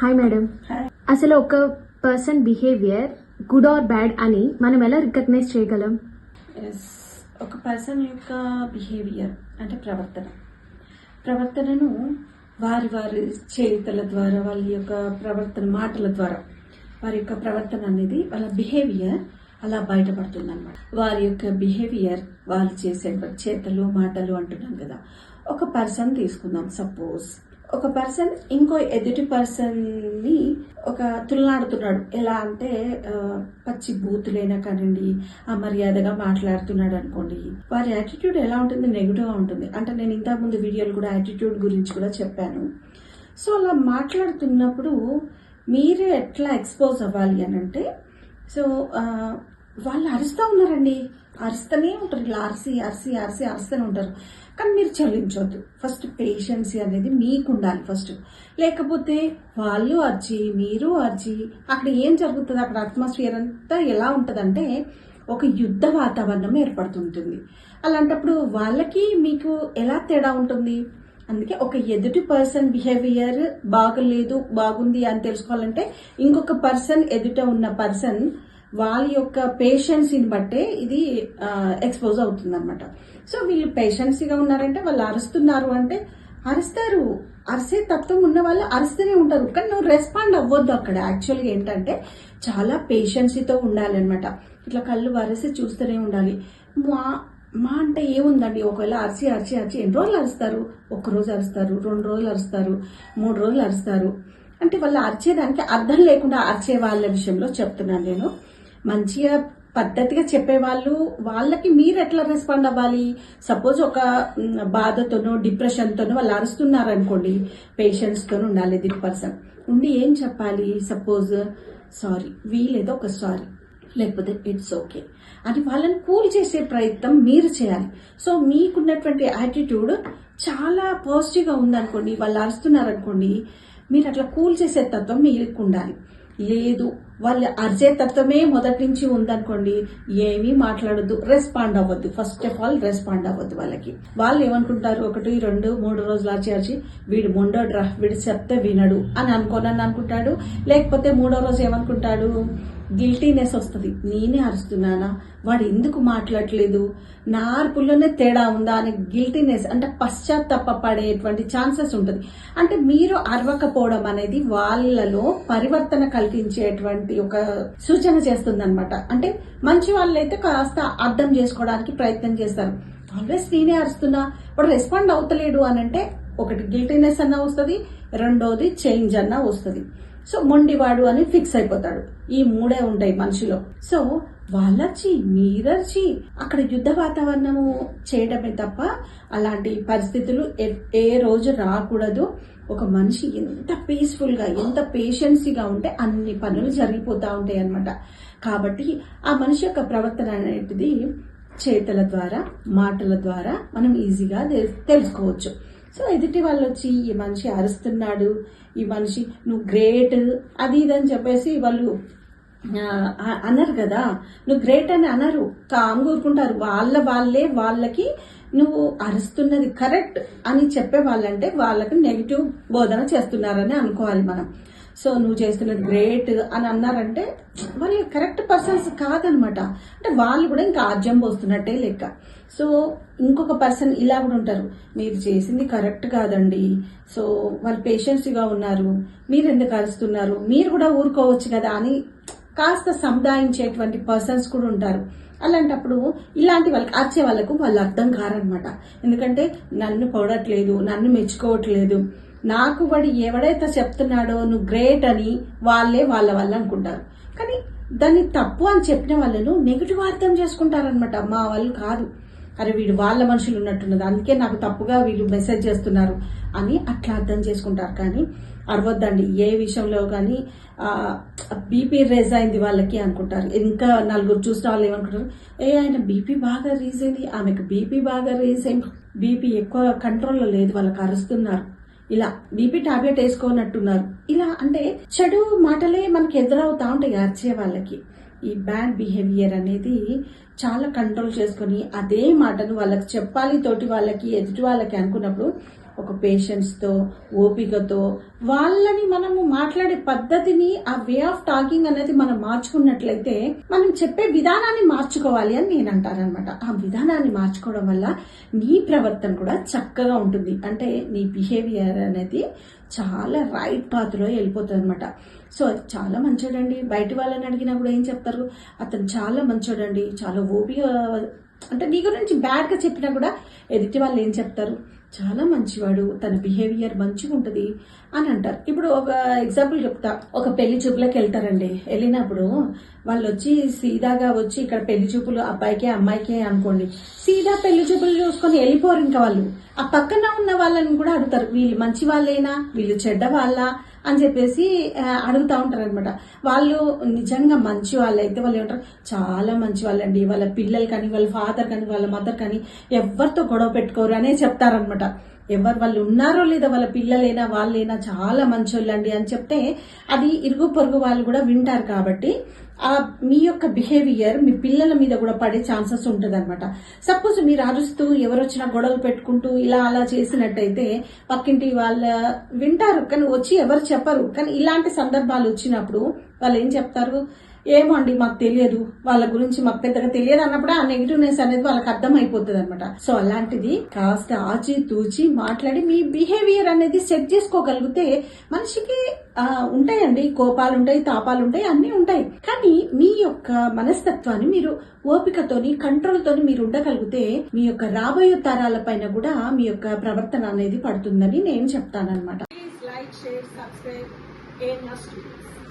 Hi madam. అసలు ఒక person behaviour good or bad అని మనం ఎలా రికగ్నైజ్ చేయగలం? ఒక పర్సన్ యొక్క బిహేవియర్ అంటే ప్రవర్తనను వారి చేతల ద్వారా, వాళ్ళ యొక్క ప్రవర్తన మాటల ద్వారా, వారి యొక్క ప్రవర్తన అనేది వాళ్ళ బిహేవియర్ అలా బయటపడుతుంది అనమాట. వారి యొక్క బిహేవియర్ వాళ్ళు చేసే చేతలు మాటలు అంటున్నాం కదా. ఒక పర్సన్ తీసుకుందాం. సపోజ్ ఒక పర్సన్ ఇంకో ఎదుటి పర్సన్ ని ఒక తులనాడుతున్నాడు. ఎలా అంటే పచ్చి బూతులైనా కానివ్వండి, అమర్యాదగా మాట్లాడుతున్నాడు అనుకోండి. వారి యాటిట్యూడ్ ఎలా ఉంటుంది? నెగిటివ్ గా ఉంటుంది. అంటే నేను ఇంతకుముందు వీడియోలు కూడా యాటిట్యూడ్ గురించి కూడా చెప్పాను. సో అలా మాట్లాడుతున్నప్పుడు మీరు ఎట్లా ఎక్స్పోజ్ అవ్వాలి అని అంటే, సో వాళ్ళు అరుస్తూ ఉన్నారండి, అరుస్తూనే ఉంటారు. ఇలా అరుస్తూనే ఉంటారు. కానీ మీరు చెల్లించవద్దు. ఫస్ట్ పేషెన్సీ అనేది మీకు ఉండాలి ఫస్ట్. లేకపోతే వాళ్ళు అరిచి మీరు అరిచి అక్కడ ఏం జరుగుతుంది? అక్కడ అట్మాస్ఫియర్ అంతా ఎలా ఉంటుందంటే ఒక యుద్ధ వాతావరణం ఏర్పడుతుంటుంది. అలాంటప్పుడు వాళ్ళకి మీకు ఎలా తేడా ఉంటుంది? అందుకే ఒక ఎదుటి పర్సన్ బిహేవియర్ బాగలేదు బాగుంది అని తెలుసుకోవాలంటే ఇంకొక పర్సన్ ఎదుట ఉన్న పర్సన్ వాళ్ళ యొక్క పేషెన్సీని బట్టే ఇది ఎక్స్పోజ్ అవుతుంది అనమాట. సో వీళ్ళు పేషెన్సీగా ఉన్నారంటే వాళ్ళు అరుస్తున్నారు అంటే అరుస్తారు. అరిసే తత్వం ఉన్న వాళ్ళు అరుస్తూనే ఉంటారు. కానీ నువ్వు రెస్పాండ్ అవ్వద్దు. అక్కడ యాక్చువల్గా ఏంటంటే చాలా పేషెన్సీతో ఉండాలన్నమాట. ఇట్లా కళ్ళు వరిసి చూస్తూనే ఉండాలి. మా అంటే ఏముందండి, ఒకవేళ అరిచి ఎన్ని రోజులు అరుస్తారు? 1 రోజు అరుస్తారు, 2 రోజులు అరుస్తారు, 3 రోజులు అరుస్తారు. అంటే వాళ్ళు అరిచేదానికి అర్థం లేకుండా అరిచే వాళ్ళ విషయంలో చెప్తున్నాను నేను. మంచిగా పద్ధతిగా చెప్పేవాళ్ళు వాళ్ళకి మీరు ఎట్లా రెస్పాండ్ అవ్వాలి? సపోజ్ ఒక బాధతోనో డిప్రెషన్తోనో వాళ్ళు అరుస్తున్నారు అనుకోండి, పేషెన్స్తో ఉండాలి. ది పర్సన్ ఉండి ఏం చెప్పాలి? సపోజ్ సారీ, వీలేదో ఒక సారీ, లేకపోతే ఇట్స్ ఓకే అని వాళ్ళని కూల్ చేసే ప్రయత్నం మీరు చేయాలి. సో మీకున్నటువంటి యాటిట్యూడ్ చాలా పాజిటివ్గా ఉందనుకోండి, వాళ్ళు అరుస్తున్నారు అనుకోండి, మీరు అట్లా కూల్ చేసే తత్వం మీకు ఉండాలి. లేదు వాళ్ళు అరిచే తత్వమే మొదటి నుంచి ఉందనుకోండి, ఏమీ మాట్లాడద్దు, రెస్పాండ్ అవ్వద్దు. ఫస్ట్ ఆఫ్ ఆల్ రెస్పాండ్ అవ్వద్దు. వాళ్ళు ఏమనుకుంటారు? 1, 2, 3 రోజులు అరిచి వీడు మొండోడ్రా, వీడు చెప్తే వినడు అని అనుకుంటాడు. లేకపోతే 3వ రోజు ఏమనుకుంటాడు? గిల్టీనెస్ వస్తుంది. నేనే అరుస్తున్నానా, వాడు ఎందుకు మాట్లాడలేదు, నా అరుపుల్లోనే తేడా ఉందా అని గిల్టీనెస్ అంటే పశ్చాత్తాపడేటువంటి ఛాన్సెస్ ఉంటుంది. అంటే మీరు అరవకపోవడం అనేది వాళ్ళలో పరివర్తన కల్పించేటువంటి ఒక సూచన చేస్తుంది అనమాట. అంటే మంచి వాళ్ళైతే కాస్త అర్థం చేసుకోవడానికి ప్రయత్నం చేస్తారు. ఆల్వేస్ నేనే అరుస్తున్నా, వాడు రెస్పాండ్ అవుతలేడు అని అంటే ఒకటి గిల్టీనెస్ అన్నా వస్తుంది, రెండోది చేంజ్ అన్నా వస్తుంది. సో మొండివాడు అని ఫిక్స్ అయిపోతాడు. ఈ 3 ఉంటాయి మనిషిలో. సో వాళ్ళర్చి మీరర్చి అక్కడ యుద్ధ వాతావరణము చేయడమే తప్ప అలాంటి పరిస్థితులు ఏ రోజు రాకూడదు. ఒక మనిషి ఎంత పీస్ఫుల్ గా, ఎంత పేషెన్సీగా ఉంటే అన్ని పనులు జరిగిపోతా ఉంటాయి అన్నమాట. కాబట్టి ఆ మనిషి యొక్క ప్రవర్తన అనేది చేతల ద్వారా, మాటల ద్వారా మనం ఈజీగా తెలుసుకోవచ్చు. సో ఎదుటి వాళ్ళు వచ్చి ఈ మనిషి అరుస్తున్నాడు, ఈ మనిషి నువ్వు గ్రేట్ అది ఇదని చెప్పేసి వాళ్ళు అనరు కదా. నువ్వు గ్రేట్ అని అనరు, కామ్గా ఊరుకుంటారు. వాళ్ళకి నువ్వు అరుస్తున్నది కరెక్ట్ అని చెప్పే వాళ్ళంటే వాళ్ళకి నెగిటివ్ బోధన చేస్తున్నారని అనుకోవాలి మనం. సో నువ్వు చేస్తున్నది గ్రేట్ అని అన్నారంటే వాళ్ళు కరెక్ట్ పర్సన్స్ కాదనమాట. అంటే వాళ్ళు కూడా ఇంకా ఆజ్యం పోస్తున్నట్టే లెక్క. సో ఇంకొక పర్సన్ ఇలా కూడా ఉంటారు, మీరు చేసింది కరెక్ట్ కాదండి, సో వాళ్ళు పేషెన్స్గా ఉన్నారు, మీరు ఎందుకు అరుస్తున్నారు, మీరు కూడా ఊరుకోవచ్చు కదా అని కాస్త సముదాయించేటువంటి పర్సన్స్ కూడా ఉంటారు. అలాంటప్పుడు ఇలాంటి వాళ్ళకి అరిచే వాళ్ళకు వాళ్ళు అర్థం కారనమాట. ఎందుకంటే నన్ను పొగడట్లేదు, నన్ను మెచ్చుకోవట్లేదు, నాకు వాడు ఎవడైతే చెప్తున్నాడో నువ్వు గ్రేట్ అని వాళ్ళ అనుకుంటారు. కానీ దాన్ని తప్పు అని చెప్పిన వాళ్ళను నెగిటివ్ అర్థం చేసుకుంటారనమాట. మా వాళ్ళు కాదు, అరే వీడు వాళ్ళ మనుషులు ఉన్నట్టున్నది, అందుకే నాకు తప్పుగా వీళ్ళు మెసేజ్ చేస్తున్నారు అని అట్లా అర్థం చేసుకుంటారు. కానీ అరవద్దండి ఏ విషయంలో. కానీ బీపీ రేజ్ అయింది వాళ్ళకి అనుకుంటారు. ఇంకా 4 చూసిన వాళ్ళు ఏమనుకుంటారు, ఆయన బీపీ బాగా రేజ్ అయింది, ఆమెకు బీపీ బాగా రేజ్ అయింది, బీపీ ఎక్కువ కంట్రోల్లో లేదు, వాళ్ళకి అరుస్తున్నారు, ఇలా బీపీ టాబ్లెట్ వేసుకోనట్టున్నారు. ఇలా అంటే చెడు మాటలే మనకి ఎదురవుతా ఉంటాయి అరిచే వాళ్ళకి. ఈ బ్యాడ్ బిహేవియర్ అనేది చాలా కంట్రోల్ చేసుకుని అదే మాటను వాళ్ళకి చెప్పాలి, తోటి వాళ్ళకి ఎదుటి వాళ్ళకి అనుకున్నప్పుడు ఒక పేషెన్స్తో, ఓపికతో వాళ్ళని మనము మాట్లాడే పద్ధతిని, ఆ వే ఆఫ్ టాకింగ్ అనేది మనం మార్చుకున్నట్లయితే మనం చెప్పే విధానాన్ని మార్చుకోవాలి అని నేను అంటానన్నమాట. ఆ విధానాన్ని మార్చుకోవడం వల్ల నీ ప్రవర్తన కూడా చక్కగా ఉంటుంది. అంటే నీ బిహేవియర్ అనేది చాలా రైట్ పాత్లో వెళ్ళిపోతుంది అనమాట. సో చాలా మంచోడండి. బయట వాళ్ళని అడిగినా కూడా ఏం చెప్తారు, అతను చాలా మంచోడండి, చాలా ఓపిక. అంటే నీ గురించి బ్యాడ్గా చెప్పినా కూడా ఎదుటి వాళ్ళు ఏం చెప్తారు, చాలా మంచివాడు, తన బిహేవియర్ మంచిగా ఉంటుంది అని అంటారు. ఇప్పుడు ఒక ఎగ్జాంపుల్ చెప్తా. ఒక పెళ్లి చూపులకు వెళ్తారండి. వెళ్ళినప్పుడు వాళ్ళు వచ్చి సీదాగా వచ్చి ఇక్కడ పెళ్లి చూపులు అబ్బాయికే అమ్మాయికే అనుకోండి, సీదా పెళ్లి చూపులు చూసుకొని వెళ్ళిపోరు. ఇంకా వాళ్ళు ఆ పక్కన ఉన్న వాళ్ళని కూడా అడుగుతారు, వీళ్ళు మంచి వాళ్ళేనా, వీళ్ళు చెడ్డ వాళ్ళ అని చెప్పేసి అడుగుతూ ఉంటారు అనమాట. వాళ్ళు నిజంగా మంచి వాళ్ళు అయితే వాళ్ళు ఏమంటారు, చాలా మంచి వాళ్ళండి, వాళ్ళ పిల్లలు కానీ వాళ్ళ ఫాదర్ కానీ వాళ్ళ మదర్ కానీ ఎవరితో గొడవ పెట్టుకోరు అనే చెప్తారనమాట. ఎవరు వాళ్ళు ఉన్నారో లేదా వాళ్ళ పిల్లలైనా వాళ్ళైనా చాలా మంచోళ్ళండి అని చెప్తే అది ఇరుగు పొరుగు వాళ్ళు కూడా వింటారు. కాబట్టి ఆ మీ యొక్క బిహేవియర్ మీ పిల్లల మీద కూడా పడే ఛాన్సెస్ ఉంటుంది అనమాట. సపోజ్ మీరు అరుస్తూ ఎవరొచ్చినా గొడవలు పెట్టుకుంటూ ఇలా అలా చేసినట్టయితే పక్కింటి వాళ్ళ వింటారు, కానీ వచ్చి ఎవరు చెప్పరు. కానీ ఇలాంటి సందర్భాలు వచ్చినప్పుడు వాళ్ళు ఏం చెప్తారు, ఏమో అండి మాకు తెలియదు, వాళ్ళ గురించి మాకు పెద్దగా తెలియదు అన్నప్పుడు ఆ నెగిటివ్నెస్ అనేది వాళ్ళకి అర్థమైపోతుంది అనమాట. సో అలాంటిది కాస్త ఆచి తూచి మాట్లాడి మీ బిహేవియర్ అనేది సెట్ చేసుకోగలిగితే మనిషికి ఉంటాయండి, కోపాలు ఉంటాయి, తాపాలు ఉంటాయి, అన్ని ఉంటాయి. కానీ మీ యొక్క మనస్తత్వాన్ని మీరు ఓపికతోని, కంట్రోల్తోని మీరు ఉండగలిగితే మీ యొక్క రాబోయే తరాల పైన కూడా మీ యొక్క ప్రవర్తన అనేది పడుతుందని నేను చెప్తానన్నమాట. Please like, share, subscribe, A+.